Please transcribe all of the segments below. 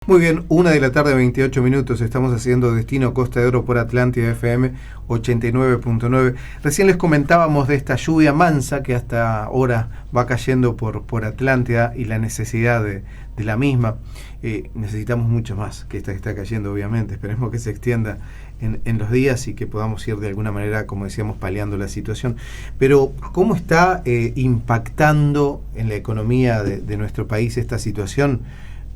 Muy bien, 1 de la tarde, 28 minutos. Estamos haciendo Destino Costa de Oro por Atlántida FM 89.9. Recién les comentábamos de esta lluvia mansa que hasta ahora va cayendo por Atlántida y la necesidad de la misma. Necesitamos mucho más que esta que está cayendo, obviamente. Esperemos que se extienda en los días y que podamos ir de alguna manera, como decíamos, paliando la situación. Pero, ¿cómo está impactando en la economía de nuestro país esta situación?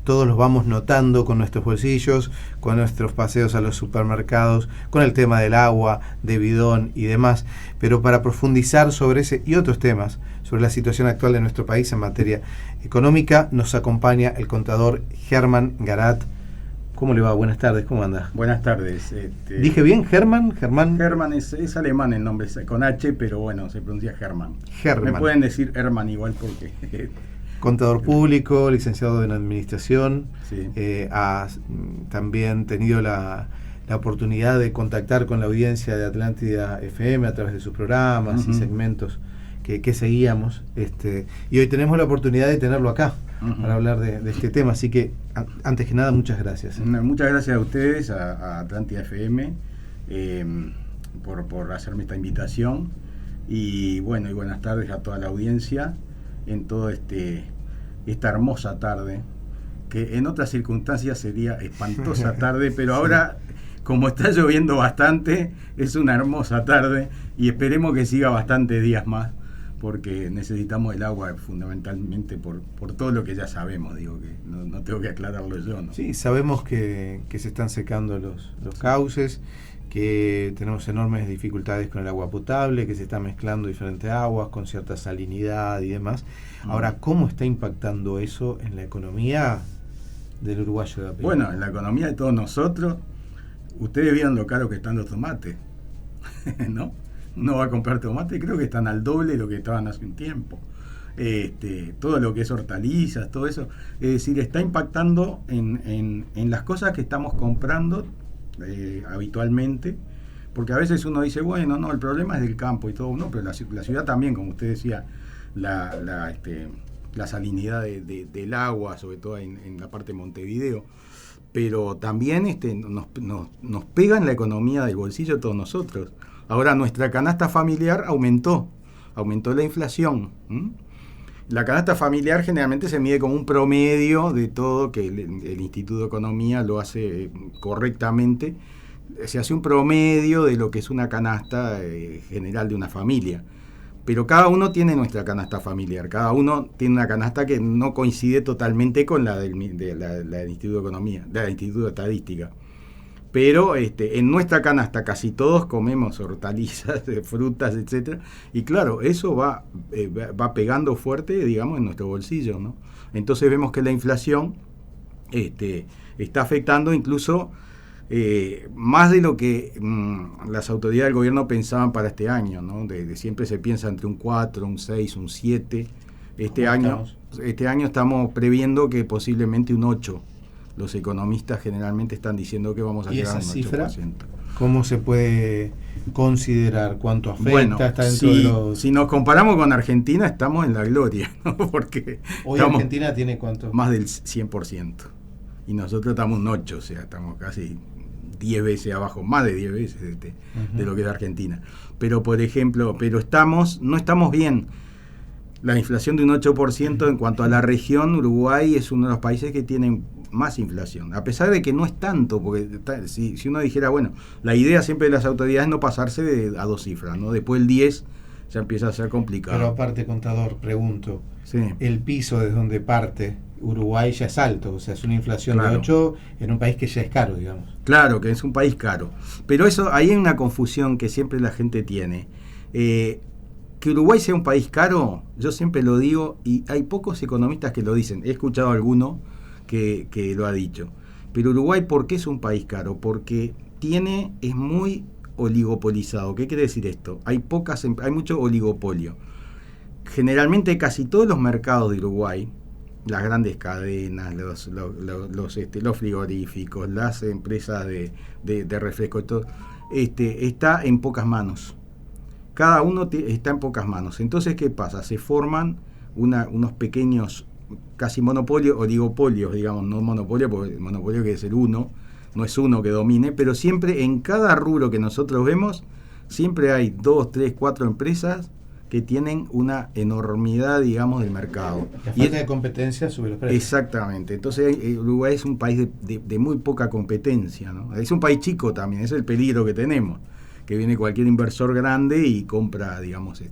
Todos los vamos notando con nuestros bolsillos, con nuestros paseos a los supermercados, con el tema del agua, de bidón y demás. Pero para profundizar sobre ese y otros temas, sobre la situación actual de nuestro país en materia económica, nos acompaña el contador Germán Garat. ¿Cómo le va? Buenas tardes, ¿cómo anda? Buenas tardes. ¿Dije bien, Germán? Germán es alemán el nombre, es con H, pero bueno, se pronuncia Germán. Me pueden decir Herman igual porque... Contador público, licenciado en administración, sí. Ha también tenido la oportunidad de contactar con la audiencia de Atlántida FM a través de sus programas y segmentos que seguíamos, y hoy tenemos la oportunidad de tenerlo acá para hablar de este tema, así que antes que nada muchas gracias. Muchas gracias a ustedes, a Atlántida FM, por hacerme esta invitación, y bueno, y buenas tardes a toda la audiencia en todo esta hermosa tarde, que en otras circunstancias sería espantosa tarde, pero sí. Ahora, como está lloviendo bastante, es una hermosa tarde y esperemos que siga bastantes días más, porque necesitamos el agua fundamentalmente por todo lo que ya sabemos, digo que no tengo que aclararlo yo, ¿no? Sí, sabemos que se están secando los cauces, que tenemos enormes dificultades con el agua potable, que se está mezclando diferentes aguas con cierta salinidad y demás. Ahora, ¿cómo está impactando eso en la economía del uruguayo de a pie? Bueno, en la economía de todos nosotros, ustedes vieron lo caro que están los tomates, ¿no? Uno va a comprar tomate, creo que están al doble de lo que estaban hace un tiempo. Todo lo que es hortalizas, todo eso, es decir, está impactando en las cosas que estamos comprando habitualmente, porque a veces uno dice, bueno, no, el problema es del campo y todo, no, pero la ciudad también, como usted decía, la salinidad del agua, sobre todo en la parte de Montevideo, pero también nos pega en la economía del bolsillo de todos nosotros. Ahora nuestra canasta familiar aumentó la inflación. La canasta familiar generalmente se mide como un promedio de todo, que el Instituto de Economía lo hace correctamente. Se hace un promedio de lo que es una canasta general de una familia. Pero cada uno tiene nuestra canasta familiar. Cada uno tiene una canasta que no coincide totalmente con la del Instituto de Economía, del Instituto de Estadística. Pero en nuestra canasta casi todos comemos hortalizas, frutas, etcétera, y claro, eso va pegando fuerte, digamos, en nuestro bolsillo, ¿no? Entonces vemos que la inflación está afectando incluso más de lo que las autoridades del gobierno pensaban para este año, ¿no? Siempre se piensa entre un 4, un 6, un 7. Este año estamos previendo que posiblemente un 8. Los economistas generalmente están diciendo que vamos a llegar a un 8%. ¿Y esa cifra cómo se puede considerar? ¿Cuánto afecta? Bueno, está dentro si nos comparamos con Argentina, estamos en la gloria, ¿no? Porque hoy Argentina tiene ¿cuánto? Más del 100%. Y nosotros estamos un 8%, o sea, estamos casi 10 veces abajo, más de 10 veces de lo que es Argentina. Pero, por ejemplo, no estamos bien. La inflación de un 8% en cuanto a la región, Uruguay es uno de los países que tienen más inflación, a pesar de que no es tanto, porque si uno dijera, bueno, la idea siempre de las autoridades es no pasarse a 2 cifras, ¿no? Después el 10 ya empieza a ser complicado. Pero aparte, contador, pregunto, sí. El piso desde donde parte Uruguay ya es alto, o sea, es una inflación de 8 en un país que ya es caro, digamos. Claro, que es un país caro, pero eso ahí hay una confusión que siempre la gente tiene. Que Uruguay sea un país caro, yo siempre lo digo, y hay pocos economistas que lo dicen. He escuchado a alguno que lo ha dicho. Pero Uruguay, ¿por qué es un país caro? Porque es muy oligopolizado. ¿Qué quiere decir esto? Hay mucho oligopolio. Generalmente casi todos los mercados de Uruguay, las grandes cadenas, los frigoríficos, las empresas de refresco, todo, está en pocas manos. Cada uno está en pocas manos. Entonces, ¿qué pasa? Se forman unos pequeños casi monopolio, oligopolios, digamos, no monopolio, porque el monopolio quiere ser uno, no es uno que domine, pero siempre en cada rubro que nosotros vemos, siempre hay 2, 3, 4 empresas que tienen una enormidad, digamos, del mercado. La falta de competencia sube los precios. Exactamente. Entonces Uruguay es un país de muy poca competencia, ¿no? Es un país chico también, es el peligro que tenemos, que viene cualquier inversor grande y compra, digamos,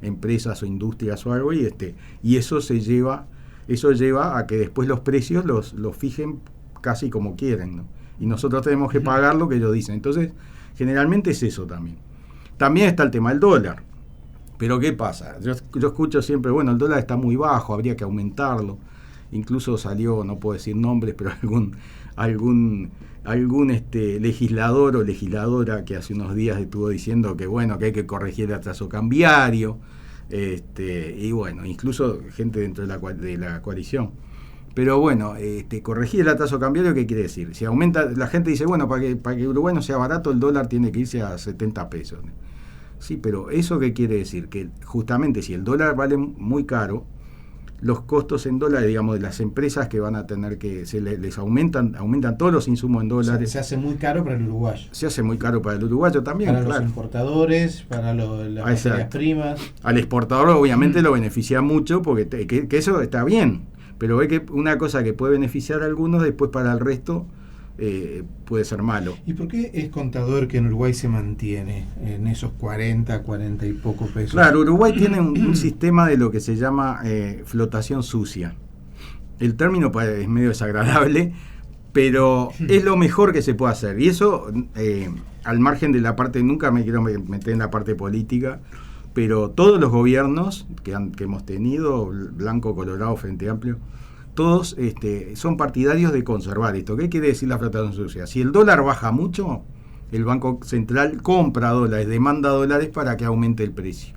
empresas o industrias o algo, y eso lleva a que después los precios los fijen casi como quieren, ¿no? Y nosotros tenemos que pagar lo que ellos dicen. Entonces, generalmente es eso también. También está el tema del dólar. Pero ¿qué pasa? Yo escucho siempre, bueno, el dólar está muy bajo, habría que aumentarlo. Incluso salió, no puedo decir nombres, pero algún legislador o legisladora que hace unos días estuvo diciendo que bueno, que hay que corregir el atraso cambiario, y bueno, incluso gente dentro de la coalición. Pero bueno, corregir el atraso cambiario, ¿qué quiere decir? Si aumenta, la gente dice, bueno, para que Uruguay no sea barato, el dólar tiene que irse a 70 pesos. Sí, pero ¿eso qué quiere decir? Que justamente si el dólar vale muy caro, los costos en dólares, digamos, de las empresas que van a tener que, les aumentan todos los insumos en dólares. O sea, se hace muy caro para el uruguayo. Se hace muy caro para el uruguayo también, para claro. Los importadores, para las materias primas. Al exportador obviamente lo beneficia mucho, porque que eso está bien, pero ve que una cosa que puede beneficiar a algunos, después para el resto puede ser malo. ¿Y por qué es contador que en Uruguay se mantiene en esos 40 y poco pesos? Claro, Uruguay tiene un sistema de lo que se llama flotación sucia. El término es medio desagradable, pero es lo mejor que se puede hacer. Y eso, al margen de la parte, nunca me quiero meter en la parte política, pero todos los gobiernos que hemos tenido, Blanco, Colorado, Frente Amplio, todos son partidarios de conservar esto. ¿Qué quiere decir la flotación sucia? Si el dólar baja mucho, el Banco Central compra dólares, demanda dólares para que aumente el precio.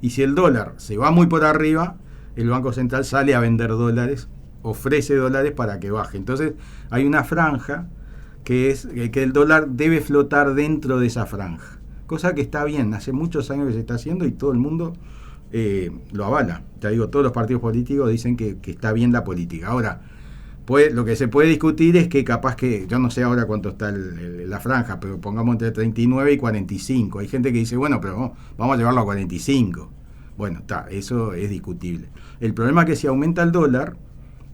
Y si el dólar se va muy por arriba, el Banco Central sale a vender dólares, ofrece dólares para que baje. Entonces hay una franja que es que el dólar debe flotar dentro de esa franja. Cosa que está bien, hace muchos años que se está haciendo y todo el mundo lo avala. Te digo, todos los partidos políticos dicen que está bien la política. Ahora, lo que se puede discutir es que capaz que, yo no sé ahora cuánto está la franja, pero pongamos entre 39 y 45. Hay gente que dice, bueno, pero vamos a llevarlo a 45. Bueno, eso es discutible. El problema es que si aumenta el dólar,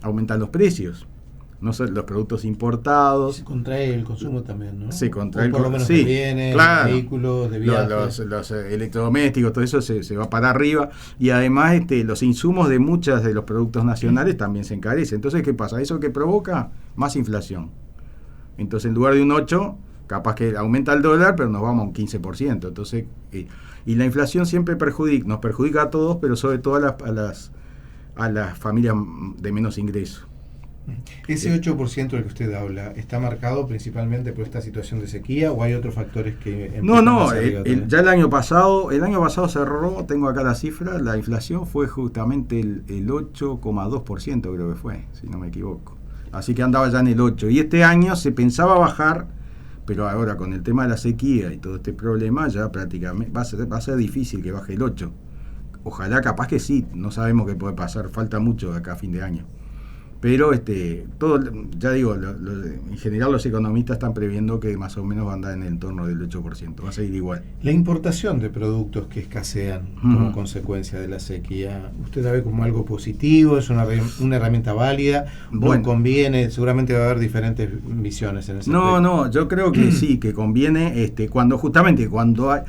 aumentan los precios. No sé, los productos importados. Se contrae el consumo también, ¿no? Se contrae por lo menos sí, de bienes, claro, vehículos, de viajes. Los electrodomésticos, todo eso se va para arriba. Y además los insumos de muchos de los productos nacionales también se encarecen. Entonces, ¿qué pasa? ¿Eso que provoca? Más inflación. Entonces, en lugar de un 8, capaz que aumenta el dólar, pero nos vamos a un 15%. Entonces, y la inflación siempre nos perjudica a todos, pero sobre todo a las familias de menos ingresos. ¿Ese 8% del que usted habla está marcado principalmente por esta situación de sequía o hay otros factores que... Ya el año pasado cerró, tengo acá la cifra, la inflación fue justamente el 8,2%, creo que fue, si no me equivoco. Así que andaba ya en el 8%. Y este año se pensaba bajar, pero ahora con el tema de la sequía y todo este problema ya prácticamente va a ser difícil que baje el 8%. Ojalá, capaz que sí, no sabemos qué puede pasar, falta mucho de acá a fin de año. Pero todo, ya digo, en general los economistas están previendo que más o menos va a andar en el entorno del 8%, va a seguir igual. La importación de productos que escasean como consecuencia de la sequía, ¿usted la ve como algo positivo? ¿Es una herramienta válida? ¿No conviene? Seguramente va a haber diferentes visiones en ese aspecto. No, yo creo que sí, que conviene cuando hay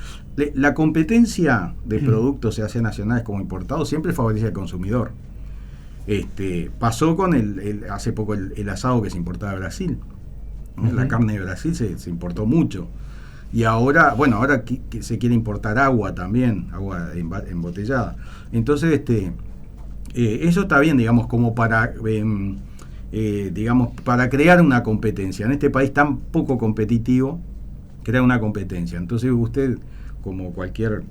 la competencia de productos, sea nacionales como importados, siempre favorece al consumidor. Pasó con hace poco el asado que se importaba de Brasil. La carne de Brasil se importó mucho. Y ahora que se quiere importar agua también, agua embotellada. Entonces, eso está bien, digamos, como para crear una competencia. En este país tan poco competitivo, crear una competencia. Entonces usted, como cualquier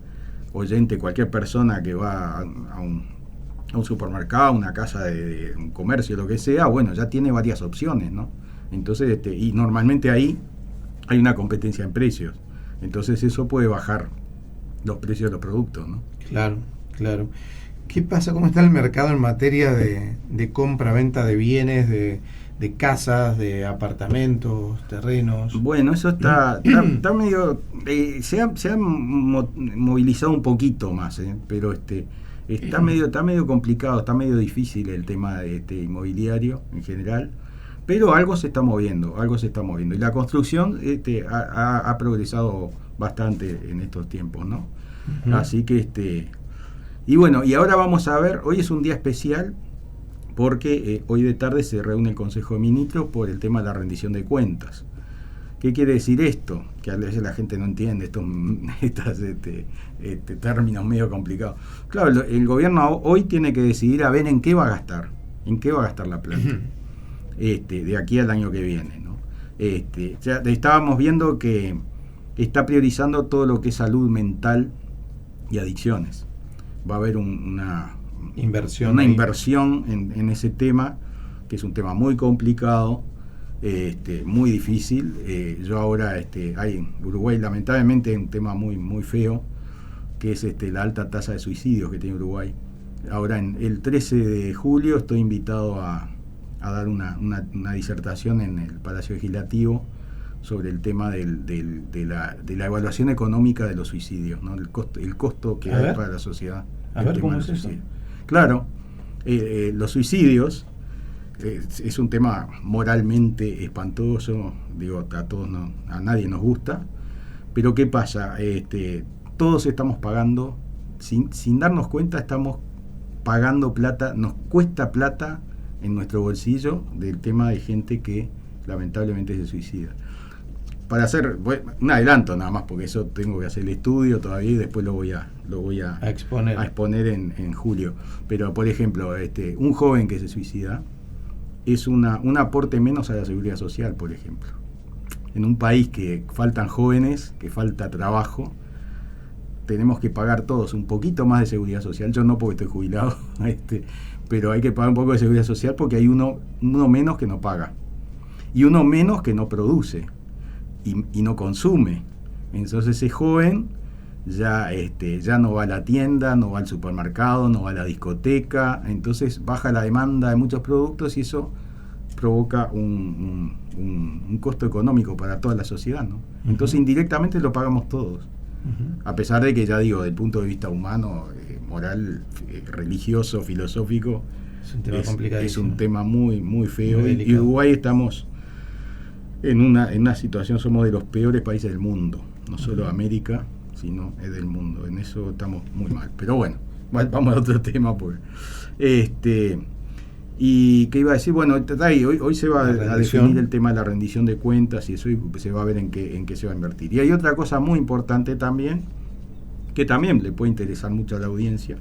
oyente, cualquier persona que va a un supermercado, una casa de un comercio, lo que sea, bueno, ya tiene varias opciones, ¿no? Entonces, y normalmente ahí hay una competencia en precios. Entonces eso puede bajar los precios de los productos, ¿no? Claro. ¿Qué pasa? ¿Cómo está el mercado en materia de compra-venta de bienes, de casas, de apartamentos, terrenos? Bueno, eso está medio... se ha movilizado un poquito más, pero está medio complicado, está medio difícil el tema inmobiliario en general, pero algo se está moviendo. Y la construcción ha progresado bastante en estos tiempos, ¿no? Uh-huh. Así que y bueno, y ahora vamos a ver, hoy es un día especial porque hoy de tarde se reúne el Consejo de Ministros por el tema de la rendición de cuentas. ¿Qué quiere decir esto? Que a veces la gente no entiende estos términos medio complicados. Claro, el gobierno hoy tiene que decidir a ver en qué va a gastar la plata de aquí al año que viene, ¿no? Ya estábamos viendo que está priorizando todo lo que es salud mental y adicciones. Va a haber una inversión en ese tema, que es un tema muy complicado, muy difícil. Yo ahora hay en Uruguay lamentablemente un tema muy muy feo, que es la alta tasa de suicidios que tiene Uruguay. Ahora el 13 de julio estoy invitado a dar una disertación en el Palacio Legislativo sobre el tema de la evaluación económica de los suicidios, ¿no? El costo que hay para la sociedad. A ver, ¿cómo es eso? Claro, los suicidios es un tema moralmente espantoso, digo, a nadie nos gusta, pero ¿qué pasa? Todos estamos pagando, sin darnos cuenta, estamos pagando plata, nos cuesta plata en nuestro bolsillo del tema de gente que lamentablemente se suicida. Para hacer un adelanto nada más, porque eso tengo que hacer el estudio todavía y después lo voy a exponer en julio. Pero por ejemplo, un joven que se suicida es un aporte menos a la seguridad social, por ejemplo. En un país que faltan jóvenes, que falta trabajo, tenemos que pagar todos un poquito más de seguridad social. Yo no, porque estoy jubilado, pero hay que pagar un poco de seguridad social porque hay uno menos que no paga y uno menos que no produce y no consume. Entonces ese joven ya no va a la tienda, no va al supermercado, no va a la discoteca, entonces baja la demanda de muchos productos y eso provoca un costo económico para toda la sociedad, ¿no? Entonces indirectamente lo pagamos todos. A pesar de que, ya digo, desde el punto de vista humano, moral, religioso, filosófico, es un tema muy, muy feo. Y Uruguay estamos en una situación, somos de los peores países del mundo, no solo de América, sino del mundo. En eso estamos muy mal. Pero bueno, vamos a otro tema. Y qué iba a decir, bueno, hoy se va a definir el tema de la rendición de cuentas y eso se va a ver en qué se va a invertir. Y hay otra cosa muy importante también, que también le puede interesar mucho a la audiencia.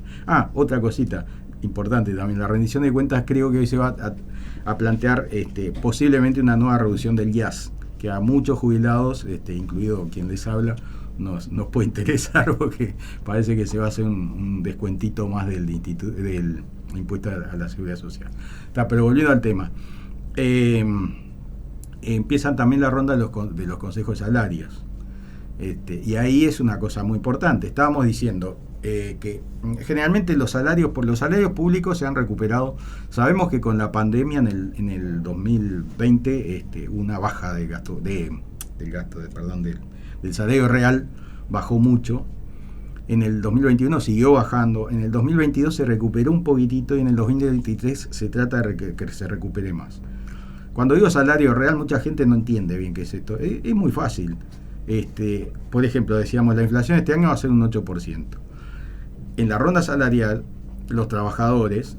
Otra cosita importante también, la rendición de cuentas. Creo que hoy se va a plantear posiblemente una nueva reducción del IAS, que a muchos jubilados, incluido quien les habla, nos puede interesar, porque parece que se va a hacer un descuentito más del impuesto a la seguridad social. Pero volviendo al tema, empiezan también la ronda de los consejos de salarios, y ahí es una cosa muy importante. Estábamos diciendo que generalmente los salarios públicos se han recuperado. Sabemos que con la pandemia en el 2020 una baja del salario real bajó mucho. En el 2021 siguió bajando, en el 2022 se recuperó un poquitito y en el 2023 se trata de que se recupere más. Cuando digo salario real, mucha gente no entiende bien qué es esto. Es muy fácil. Por ejemplo, decíamos, la inflación este año va a ser un 8%. En la ronda salarial, los trabajadores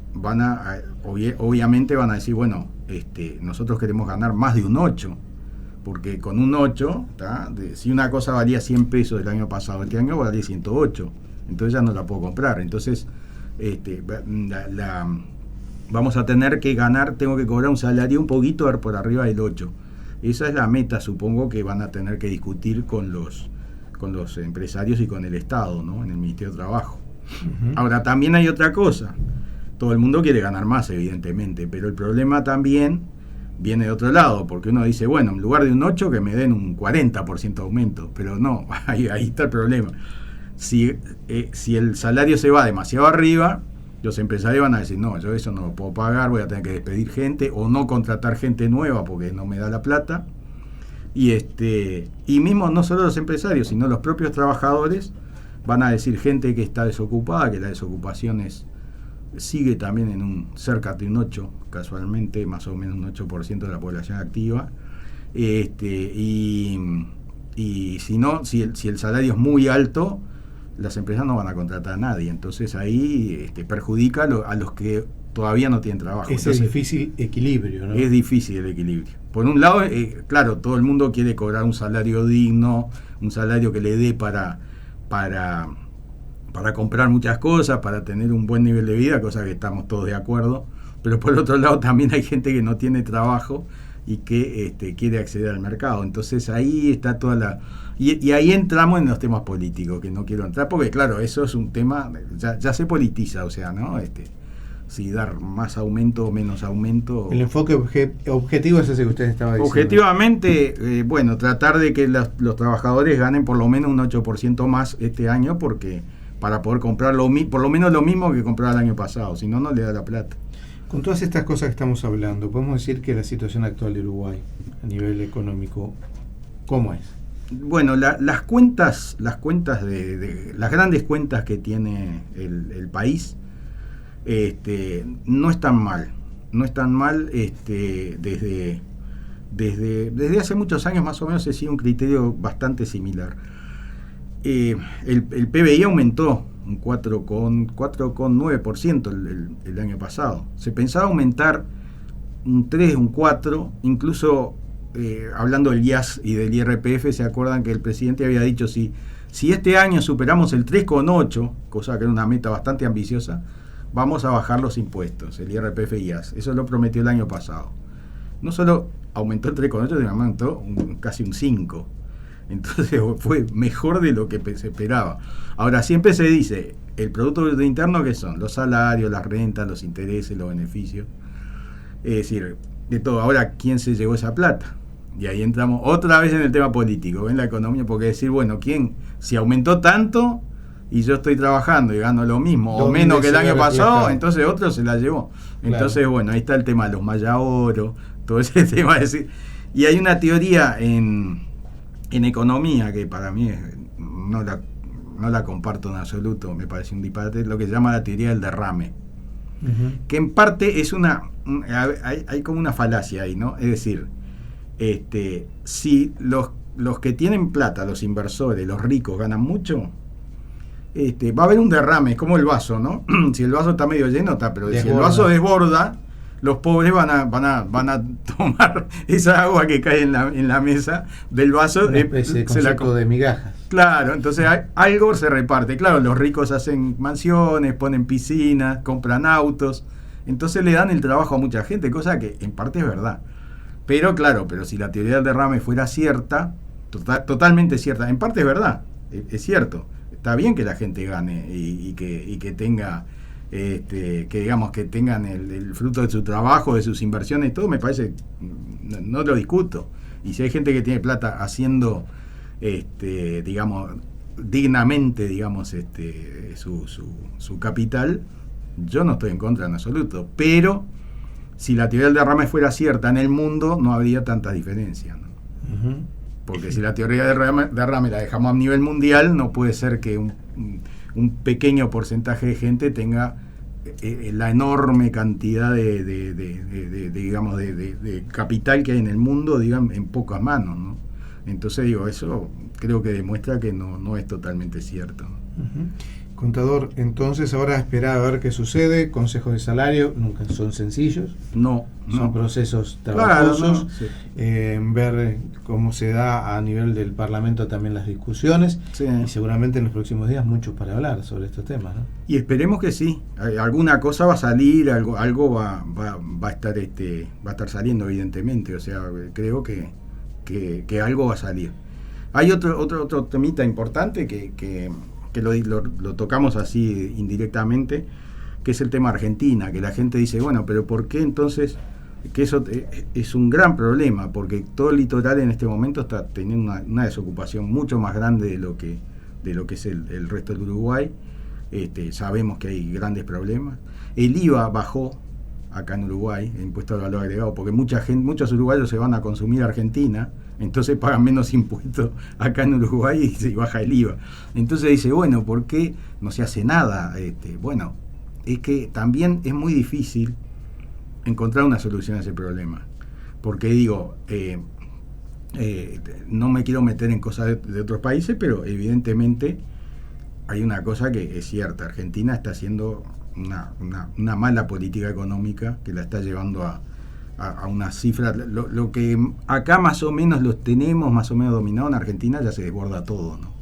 obviamente van a decir, bueno, nosotros queremos ganar más de un 8%. Porque con un 8, si una cosa valía 100 pesos el año pasado, este año valía 108, entonces ya no la puedo comprar. Entonces vamos a tener que tengo que cobrar un salario un poquito por arriba del 8. Esa es la meta, supongo, que van a tener que discutir con los empresarios y con el Estado, ¿no? En el Ministerio de Trabajo. Ahora, también hay otra cosa. Todo el mundo quiere ganar más, evidentemente, pero el problema también viene de otro lado, porque uno dice, bueno, en lugar de un 8 que me den un 40% de aumento, pero no, ahí está el problema. Si el salario se va demasiado arriba, los empresarios van a decir, no, yo eso no lo puedo pagar, voy a tener que despedir gente o no contratar gente nueva porque no me da la plata. Y mismo no solo los empresarios, sino los propios trabajadores van a decir, gente que está desocupada, que la desocupación sigue también en cerca de un 8, casualmente, más o menos un 8% de la población activa. Y si no, si el salario es muy alto, las empresas no van a contratar a nadie. Entonces ahí perjudica a los que todavía no tienen trabajo. Ese difícil equilibrio, ¿no? Es difícil el equilibrio. Por un lado, claro, todo el mundo quiere cobrar un salario digno, un salario que le dé para comprar muchas cosas, para tener un buen nivel de vida, cosa que estamos todos de acuerdo. Pero por otro lado también hay gente que no tiene trabajo y que quiere acceder al mercado. Entonces ahí está toda la... Y ahí entramos en los temas políticos, que no quiero entrar, porque claro, eso es un tema, ya se politiza, o sea, ¿no? Si dar más aumento o menos aumento. El enfoque objetivo es ese que usted estaba diciendo. Objetivamente, bueno, tratar de que los trabajadores ganen por lo menos un 8% más este año, porque para poder comprar por lo menos lo mismo que compraba el año pasado, si no, no le da la plata. Con todas estas cosas que estamos hablando, podemos decir que la situación actual de Uruguay a nivel económico, ¿cómo es? Bueno, las cuentas de las grandes cuentas que tiene el país, no están mal desde hace muchos años más o menos se sigue un criterio bastante similar. El PBI aumentó un 4,9% el año pasado. Se pensaba aumentar un 3, un 4, incluso hablando del IAS y del IRPF, se acuerdan que el presidente había dicho si este año superamos el 3,8, cosa que era una meta bastante ambiciosa, vamos a bajar los impuestos, el IRPF y IAS. Eso lo prometió el año pasado. No solo aumentó el 3,8, sino aumentó casi un 5. Entonces fue mejor de lo que se esperaba. Ahora, siempre se dice, el Producto Bruto Interno, ¿qué son? Los salarios, las rentas, los intereses, los beneficios. Es decir, de todo. Ahora, ¿quién se llevó esa plata? Y ahí entramos otra vez en el tema político, en la economía, porque decir, bueno, ¿quién? Si aumentó tanto y yo estoy trabajando y gano lo mismo, o menos que el año pasado, entonces otro se la llevó. Entonces, claro. Bueno, ahí está el tema de los Maya Oro, todo ese tema. Decir. Y hay una teoría en economía que para mí no la comparto en absoluto, me parece un disparate, lo que se llama la teoría del derrame. Uh-huh. Que en parte es hay como una falacia ahí, ¿no? Es decir, si los que tienen plata, los inversores, los ricos ganan mucho, va a haber un derrame, es como el vaso, ¿no? Si el vaso está medio lleno, está, pero si el vaso desborda, los pobres van a tomar esa agua que cae en la mesa del vaso. Ese concepto de migajas. Claro, entonces algo se reparte. Claro, los ricos hacen mansiones, ponen piscinas, compran autos, entonces le dan el trabajo a mucha gente, cosa que en parte es verdad. Pero claro, si la teoría del derrame fuera cierta, totalmente cierta, en parte es verdad, es cierto. Está bien que la gente gane y que tenga... que digamos que tengan el fruto de su trabajo, de sus inversiones y todo, me parece, no lo discuto. Y si hay gente que tiene plata haciendo digamos dignamente, digamos su capital, yo no estoy en contra en absoluto, pero si la teoría del derrame fuera cierta en el mundo, no habría tanta diferencia, ¿no? Uh-huh. Porque si la teoría del derrame la dejamos a nivel mundial, no puede ser que un pequeño porcentaje de gente tenga la enorme cantidad de capital que hay en el mundo, digamos, en pocas manos, ¿no? Entonces digo, eso creo que demuestra que no es totalmente cierto. Uh-huh. Contador, entonces ahora esperar a ver qué sucede. Consejos de salario nunca son sencillos. No. Son procesos trabajosos. Claro, sí. Ver cómo se da a nivel del Parlamento también las discusiones. Sí. Y seguramente en los próximos días mucho para hablar sobre estos temas, ¿no? Y esperemos que sí. Alguna cosa va a salir, algo va a estar saliendo, evidentemente. O sea, creo que algo va a salir. Hay otro temita importante que lo tocamos así indirectamente, que es el tema Argentina, que la gente dice, bueno, pero ¿por qué entonces? Que eso es un gran problema, porque todo el litoral en este momento está teniendo una desocupación mucho más grande de lo que es el resto del Uruguay, sabemos que hay grandes problemas. El IVA bajó acá en Uruguay, el impuesto al valor agregado, porque muchos uruguayos se van a consumir a Argentina, entonces pagan menos impuestos acá en Uruguay y se baja el IVA. Entonces dice, bueno, ¿por qué no se hace nada? Bueno, es que también es muy difícil encontrar una solución a ese problema, porque digo, no me quiero meter en cosas de otros países, pero evidentemente hay una cosa que es cierta: Argentina está haciendo una mala política económica que la está llevando a una cifra. Lo que acá más o menos los tenemos más o menos dominado, en Argentina ya se desborda todo, ¿no?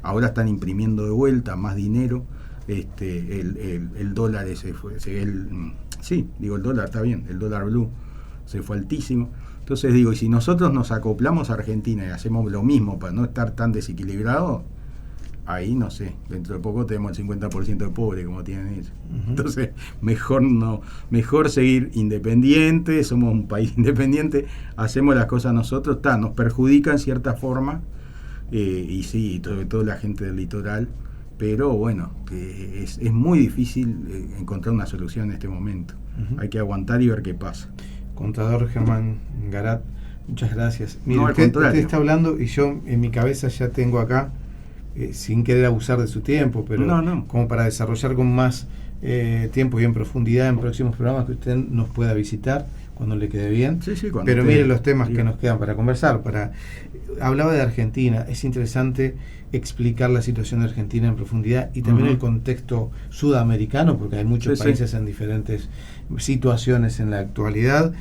Ahora están imprimiendo de vuelta más dinero, el dólar ese fue, el dólar está bien, el dólar blue se fue altísimo. Entonces digo, y si nosotros nos acoplamos a Argentina y hacemos lo mismo para no estar tan desequilibrados, ahí no sé, dentro de poco tenemos el 50% de pobres como tienen ellos. Entonces mejor seguir independientes, somos un país independiente, hacemos las cosas nosotros, nos perjudica en cierta forma, y sí, sobre todo la gente del litoral, pero bueno, que es muy difícil encontrar una solución en este momento. Hay que aguantar y ver qué pasa. Contador Germán Garat, muchas gracias. Mire, No, usted está hablando y yo en mi cabeza ya tengo acá, sin querer abusar de su tiempo, pero como para desarrollar con más tiempo y en profundidad en próximos programas que usted nos pueda visitar cuando le quede bien. Pero mire los temas que nos quedan para conversar. Hablaba de Argentina, es interesante explicar la situación de Argentina en profundidad y también el contexto sudamericano, porque hay muchos países en diferentes situaciones en la actualidad.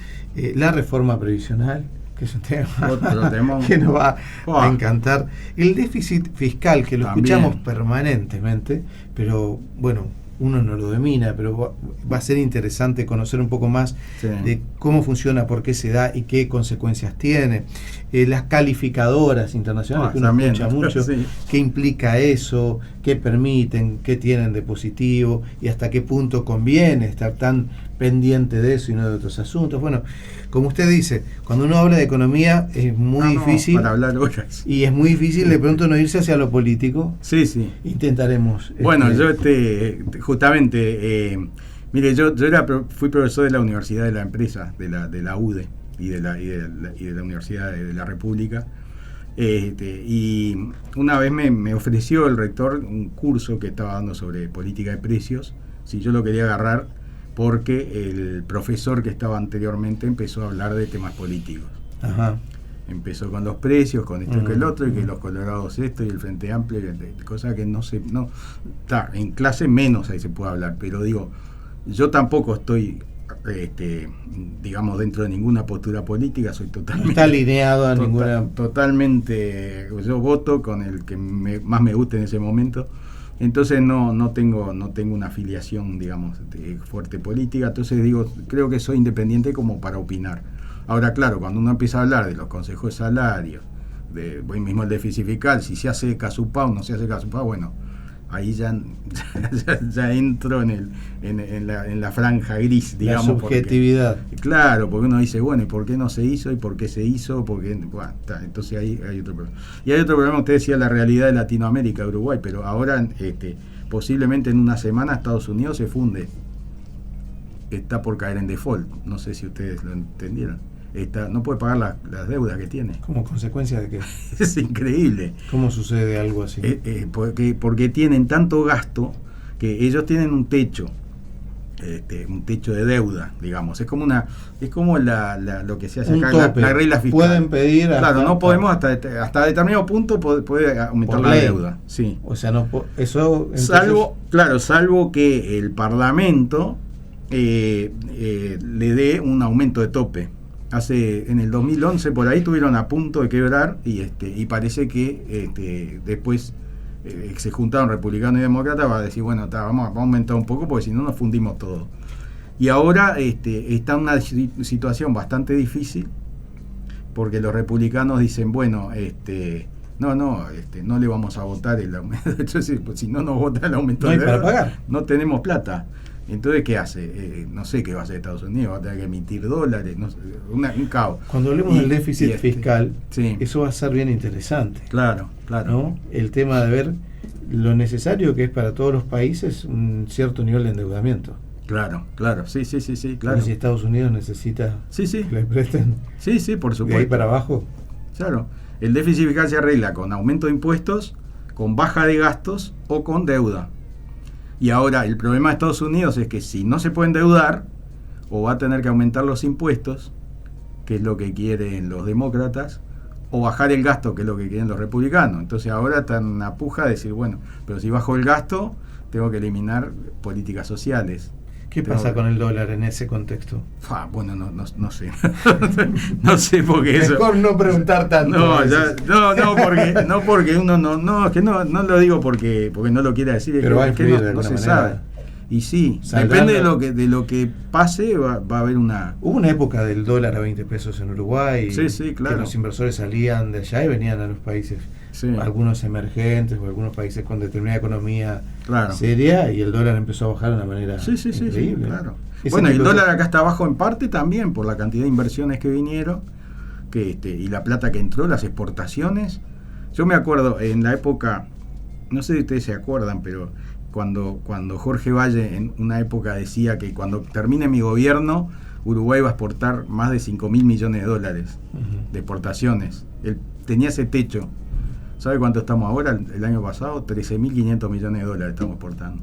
La reforma previsional, que es un tema que nos va a encantar. El déficit fiscal, que lo escuchamos permanentemente, pero bueno, uno no lo domina, pero va a ser interesante conocer un poco más de cómo funciona, por qué se da y qué consecuencias tiene. Las calificadoras internacionales, que uno escucha mucho, qué implica eso, qué permiten, qué tienen de positivo y hasta qué punto conviene estar tan pendiente de eso y no de otros asuntos. Bueno, como usted dice, cuando uno habla de economía es muy difícil, para hablar horas. Y es muy difícil de pronto no irse hacia lo político. Intentaremos. Bueno, yo justamente, mire, yo fui profesor de la Universidad de la Empresa, de la UDE y de la Universidad de la República. Y una vez me ofreció el rector un curso que estaba dando sobre política de precios, si yo lo quería agarrar, porque el profesor que estaba anteriormente empezó a hablar de temas políticos. Empezó con los precios, con esto y con el otro, y que los colorados esto y el Frente Amplio, cosa que está en clase menos ahí se puede hablar, pero digo, yo tampoco estoy digamos, dentro de ninguna postura política, soy totalmente... Está alineado a ninguna... Totalmente, yo voto con el que más me guste en ese momento, entonces no tengo una afiliación, digamos, fuerte política, entonces digo, creo que soy independiente como para opinar. Ahora, claro, cuando uno empieza a hablar de los consejos de salario, de hoy mismo el déficit fiscal, si se hace casupá o no se hace casupá, bueno, ahí ya entro en la franja gris, digamos. La subjetividad. Porque uno dice, bueno, ¿y por qué no se hizo? ¿Y por qué se hizo? Entonces ahí hay otro problema. Y hay otro problema, usted decía la realidad de Latinoamérica, Uruguay, pero ahora posiblemente en una semana Estados Unidos se funde. Está por caer en default. No sé si ustedes lo entendieron. No puede pagar las deudas que tiene. ¿Como consecuencia de qué? Es increíble. ¿Cómo sucede algo así? Porque tienen tanto gasto que ellos tienen un techo de deuda, digamos. Es como lo que se hace acá, la regla fiscal. Pueden pedir no podemos hasta determinado punto puede aumentar la deuda. Sí. O sea, eso entonces... salvo que el Parlamento le dé un aumento de tope. En el 2011 por ahí estuvieron a punto de quebrar y parece que después se juntaron republicanos y demócratas para decir, bueno, vamos a aumentar un poco porque si no nos fundimos todo. Y ahora está en una situación bastante difícil porque los republicanos dicen, bueno, no le vamos a votar el aumento. Entonces, si no nos votan el aumento de deuda, para pagar. No tenemos plata. Entonces, ¿qué hace? No sé qué va a hacer Estados Unidos, va a tener que emitir dólares, un caos. Cuando hablemos del déficit fiscal, eso va a ser bien interesante. Claro. ¿No? El tema de ver lo necesario que es para todos los países un cierto nivel de endeudamiento. Claro, sí, claro. Pero si Estados Unidos necesita sí. que le presten Sí, por supuesto. de ahí para abajo. Claro, el déficit fiscal se arregla con aumento de impuestos, con baja de gastos o con deuda. Y ahora el problema de Estados Unidos es que si no se puede endeudar, o va a tener que aumentar los impuestos, que es lo que quieren los demócratas, o bajar el gasto, que es lo que quieren los republicanos. Entonces ahora está en una puja de decir, bueno, pero si bajo el gasto, tengo que eliminar políticas sociales. ¿Qué pasa con el dólar en ese contexto? Bueno, no sé. No sé porque eso. Mejor no preguntar tanto. Porque uno es que no lo digo porque no lo quiera decir, pero es que no se sabe. Y sí, depende de lo que pase, va a haber una... Hubo una época del dólar a 20 pesos en Uruguay, sí, claro. Que los inversores salían de allá y venían a los países, algunos emergentes o algunos países con determinada economía seria, y el dólar empezó a bajar de una manera increíble. Sí, claro. Bueno, el dólar acá está bajo en parte también por la cantidad de inversiones que vinieron, y la plata que entró, las exportaciones. Yo me acuerdo en la época, no sé si ustedes se acuerdan, pero cuando Jorge Valle en una época decía que cuando termine mi gobierno Uruguay va a exportar más de 5.000 millones de dólares de exportaciones. Él tenía ese techo. ¿Sabe cuánto estamos ahora? El año pasado 13.500 millones de dólares estamos exportando.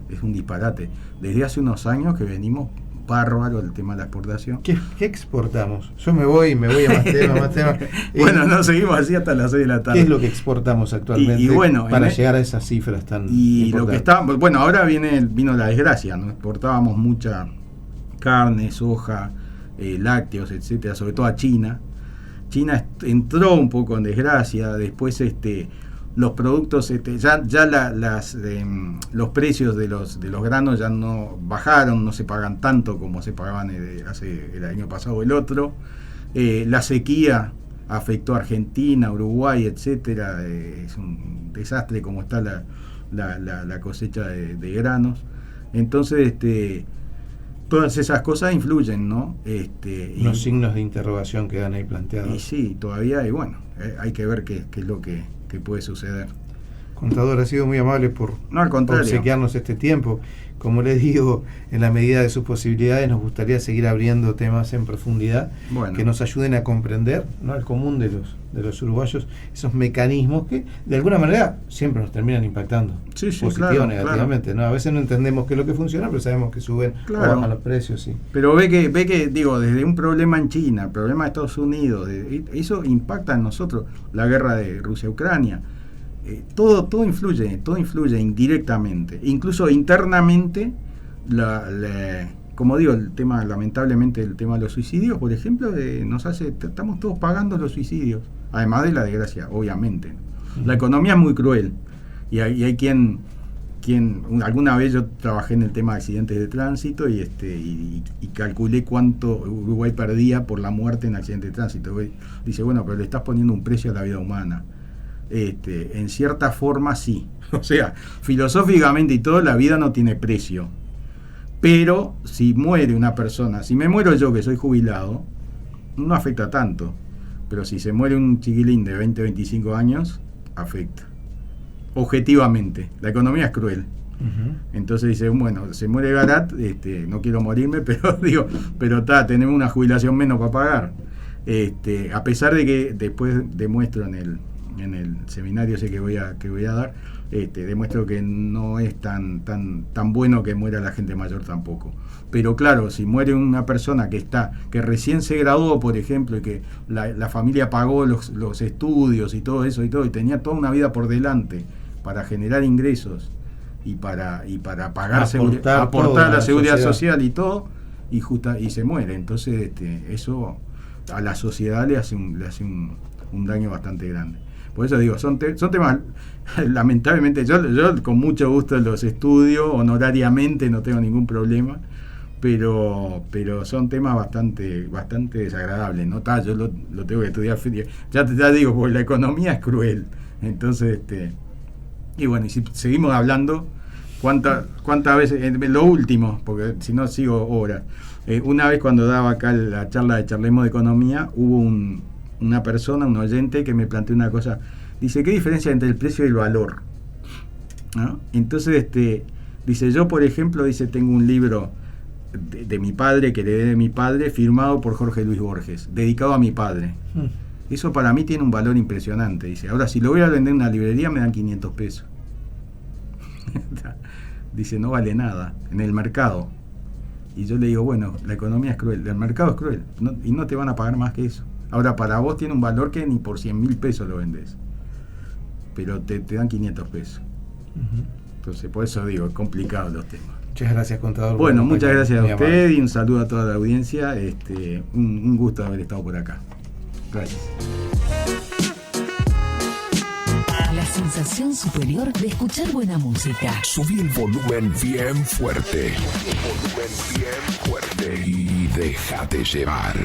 Es un disparate. Desde hace unos años que venimos bárbaro el tema de la exportación. ¿Qué exportamos? Yo me voy a más temas. Bueno, no seguimos así hasta las 6 de la tarde. ¿Qué es lo que exportamos actualmente y bueno, para llegar a esas cifras tan y importantes? Lo que está, bueno, ahora vino la desgracia, ¿no? Exportábamos mucha carne, soja, lácteos, etcétera, sobre todo a China. China entró un poco en desgracia, después los productos, los precios de los granos ya no bajaron, no se pagan tanto como se pagaban hace el año pasado o el otro. La sequía afectó a Argentina, Uruguay, etcétera. Es un desastre como está la cosecha de granos. Entonces, todas esas cosas influyen, ¿no? Los signos de interrogación quedan ahí planteados. Y sí, todavía, y bueno, hay que ver qué es lo que puede suceder. Contador, ha sido muy amable por obsequiarnos este tiempo. Como les digo, en la medida de sus posibilidades nos gustaría seguir abriendo temas en profundidad que nos ayuden a comprender, ¿no?, el común de los uruguayos, esos mecanismos que de alguna manera siempre nos terminan impactando, positivo o negativamente, ¿no? A veces no entendemos qué es lo que funciona, pero sabemos que suben o bajan los precios. Sí. Pero ve que digo, desde un problema en China, el problema de Estados Unidos, eso impacta en nosotros, la guerra de Rusia-Ucrania. Todo influye indirectamente, incluso internamente. Como digo, lamentablemente el tema de los suicidios, por ejemplo, estamos todos pagando los suicidios, además de la desgracia, obviamente. La economía es muy cruel y hay quien alguna vez yo trabajé en el tema de accidentes de tránsito y calculé cuánto Uruguay perdía por la muerte en accidentes de tránsito. Dice, bueno, pero le estás poniendo un precio a la vida humana. En cierta forma sí, o sea, filosóficamente y todo, la vida no tiene precio, pero si muere una persona, si me muero yo que soy jubilado, no afecta tanto, pero si se muere un chiquilín de 20, 25 años, afecta, objetivamente. La economía es cruel. Entonces dice, bueno, se muere Garat, no quiero morirme, pero tenemos una jubilación menos para pagar, a pesar de que después demuestro en el seminario ese que voy a dar, demuestro que no es tan bueno que muera la gente mayor tampoco. Pero claro, si muere una persona que recién se graduó, por ejemplo, y que la familia pagó los estudios y todo eso y tenía toda una vida por delante para generar ingresos y para pagar aportar a la seguridad social y todo, y se muere. Entonces eso a la sociedad le hace un daño bastante grande. Por eso digo, son temas, lamentablemente, yo con mucho gusto los estudio honorariamente, no tengo ningún problema, pero son temas bastante desagradables, ¿no? Yo lo tengo que estudiar, ya digo, porque la economía es cruel. Entonces, y bueno, y si seguimos hablando, ¿cuántas veces? Lo último, porque si no sigo horas. Una vez cuando daba acá la charla de Charlemos de Economía, hubo una persona, un oyente, que me planteó una cosa. Dice, ¿qué diferencia entre el precio y el valor? ¿no? Entonces, dice, yo por ejemplo, dice, tengo un libro de mi padre, que heredé de mi padre, firmado por Jorge Luis Borges, dedicado a mi padre. Eso para mí tiene un valor impresionante. Dice, ahora si lo voy a vender en una librería me dan 500 pesos. Dice, no vale nada en el mercado. Y yo le digo, bueno, la economía es cruel, el mercado es cruel, y no te van a pagar más que eso. Ahora, para vos tiene un valor que ni por 100.000 pesos lo vendés, pero te dan 500 pesos. Entonces, por eso digo, es complicado los temas. Muchas gracias, contador. Bueno, muchas gracias a usted y un saludo a toda la audiencia. Un gusto haber estado por acá. Gracias. La sensación superior de escuchar buena música. Subí el volumen bien fuerte. Y déjate llevar.